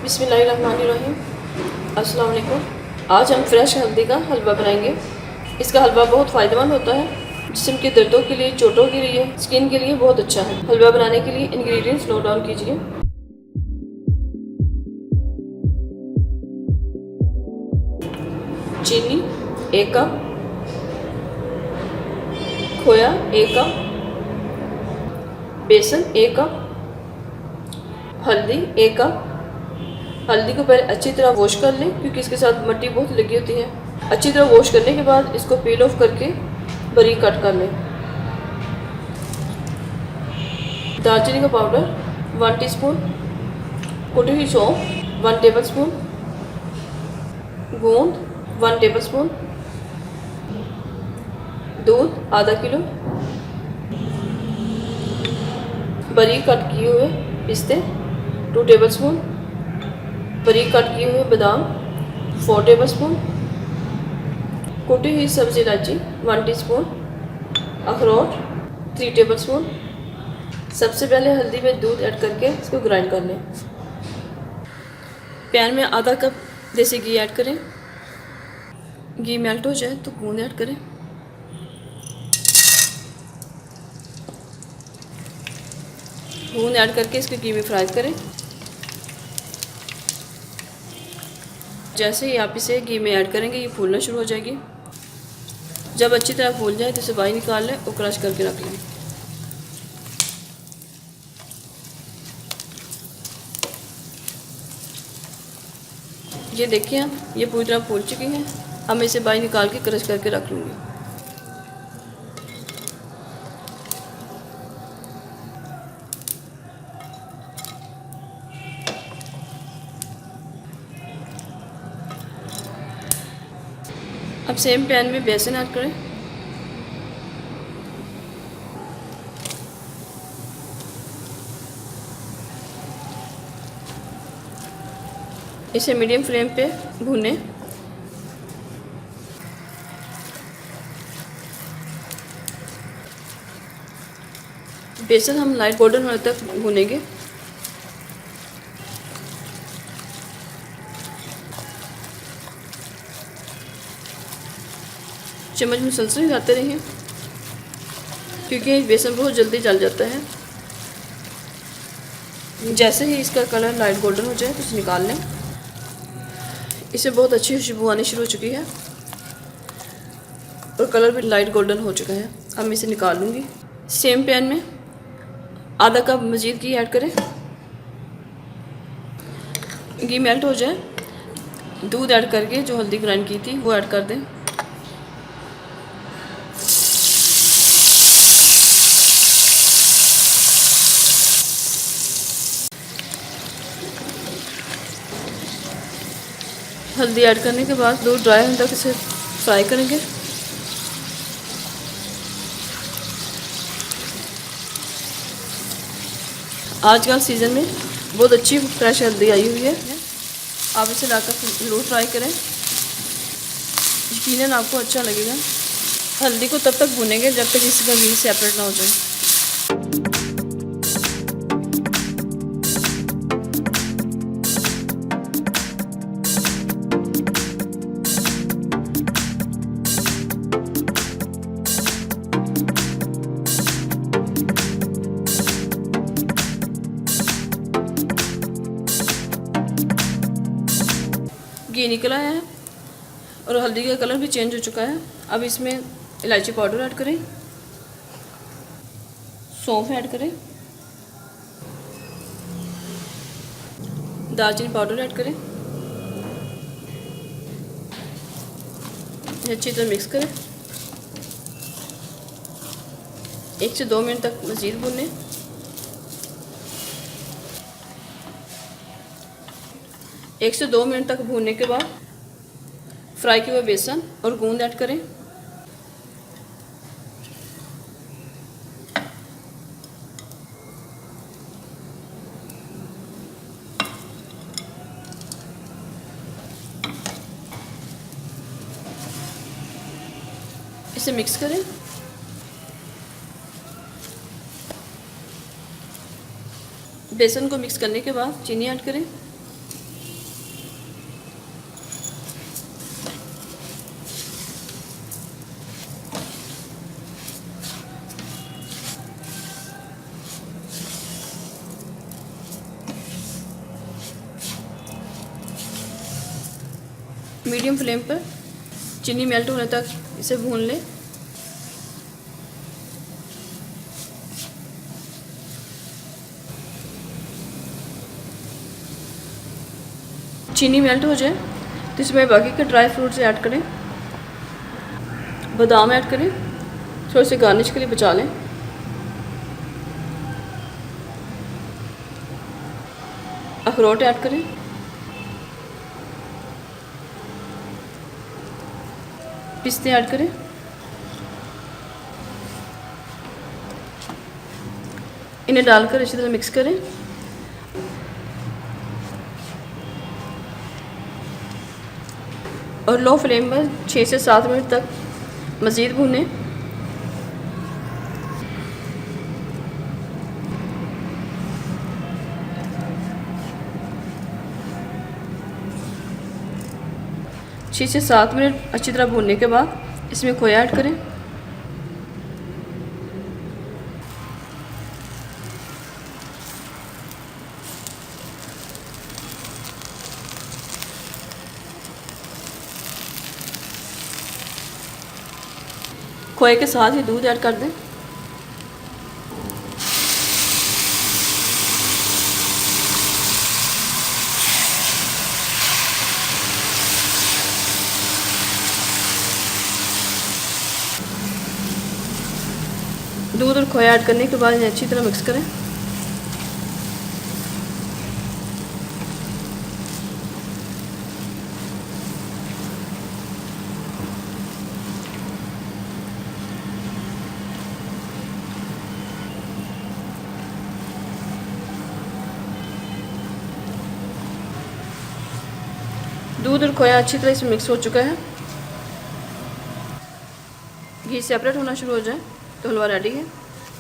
बिस्मिल्लाहिर्रहमानिर्रहीम। अस्सलाम वालेकुम। आज हम फ्रेश हल्दी का हलवा बनाएंगे। इसका हलवा बहुत फ़ायदेमंद होता है। जिस्म के दर्दों के लिए, चोटों के लिए, स्किन के लिए बहुत अच्छा है। हलवा बनाने के लिए इंग्रेडिएंट्स नोट डाउन कीजिए। चीनी 1 कप, खोया 1 कप, बेसन 1 कप, हल्दी 1 कप। हल्दी को पहले अच्छी तरह वॉश कर लें क्योंकि इसके साथ मिट्टी बहुत लगी होती है। अच्छी तरह वॉश करने के बाद इसको पील ऑफ करके बारीक कट कर लें। दालचीनी का पाउडर 1 टीस्पून, कुटी हुई सौंफ 1 टेबलस्पून, गोंद 1 टेबलस्पून, दूध आधा किलो, बारीक कट किए हुए पिस्ते 2 टेबलस्पून, बारीक कट किए हुए बादाम 4 टेबलस्पून, कुटी हुई सब्ज़ी इलायची 1 टीस्पून, अखरोट 3 टेबलस्पून। सबसे पहले हल्दी में दूध ऐड करके इसको ग्राइंड कर लें। पैन में आधा कप देसी घी ऐड करें। घी मेल्ट हो जाए तो गूंद ऐड करें। गूंद ऐड करके इसको घी में फ्राई करें। जैसे ही आप इसे घी में ऐड करेंगे ये फूलना शुरू हो जाएगी। जब अच्छी तरह फूल जाए तो इसे बाहर निकाल लें और क्रश करके रख लें। ये देखिए आप, ये पूरी तरह फूल चुकी है। अब मैं इसे बाहर निकाल के क्रश करके रख लूँगी। अब सेम पैन में बेसन ऐड करें। इसे मीडियम फ्लेम पे भूनें। बेसन हम लाइट गोल्डन होने तक भूनेंगे। चम्मच मुसलसल हिलाते रहें क्योंकि बेसन बहुत जल्दी जल जाता है। जैसे ही इसका कलर लाइट गोल्डन हो जाए तो इसे निकाल लें। इसे बहुत अच्छी खुशबू आनी शुरू हो चुकी है और कलर भी लाइट गोल्डन हो चुका है। अब मैं इसे निकाल लूँगी। सेम पैन में आधा कप मज़ीद घी ऐड करें। घी मेल्ट हो जाए, दूध ऐड करके जो हल्दी ग्राइंड की थी वो ऐड कर दें। हल्दी ऐड करने के बाद दूध ड्राई होने तक इसे फ्राई करेंगे। आजकल सीज़न में बहुत अच्छी फ्रेश हल्दी आई हुई है। आप इसे लाकर ज़रूर ट्राई करें, यकीनन आपको अच्छा लगेगा। हल्दी को तब तक भूनेंगे जब तक इसका घी सेपरेट ना हो जाए। घी निकला है और हल्दी का कलर भी चेंज हो चुका है। अब इसमें इलायची पाउडर ऐड करें, सौंफ ऐड करें, दालचीनी पाउडर ऐड करें। अच्छी तरह मिक्स करें। 1 से 2 मिनट तक मज़ीद भूनें। एक से 2 मिनट तक भूनने के बाद फ्राई किए हुए बेसन और गूंद ऐड करें। इसे मिक्स करें। बेसन को मिक्स करने के बाद चीनी ऐड करें। मीडियम फ्लेम पर चीनी मेल्ट होने तक इसे भून लें। चीनी मेल्ट हो जाए तो इसमें बाकी के ड्राई फ्रूट्स ऐड करें। बादाम ऐड करें, थोड़े से गार्निश के लिए बचा लें। अखरोट ऐड करें। पिस्ते ऐड करें। इन्हें डालकर अच्छी तरह मिक्स करें। और लो फ्लेम पर 6 से 7 मिनट तक मज़ीद भूनें। छः से 7 मिनट अच्छी तरह भूनने के बाद इसमें खोया ऐड करें। खोए के साथ ही दूध ऐड कर दें। दूध और खोया ऐड करने के बाद इन्हें अच्छी तरह मिक्स करें। दूध और खोया अच्छी तरह इसमें मिक्स हो चुका है। घी सेपरेट होना शुरू हो जाए तो हलवा रेडी है।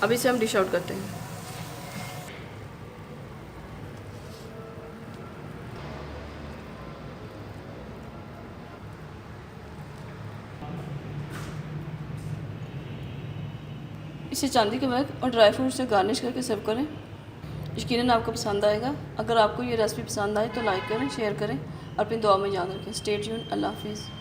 अब इसे हम डिश आउट करते हैं। इसे चांदी के मग और ड्राई फ्रूट से गार्निश करके सर्व करें। यकीनन आपको पसंद आएगा। अगर आपको ये रेसिपी पसंद आए तो लाइक करें, शेयर करें और अपनी दुआ में याद रखें। Stay tuned. अल्लाह हाफिज़।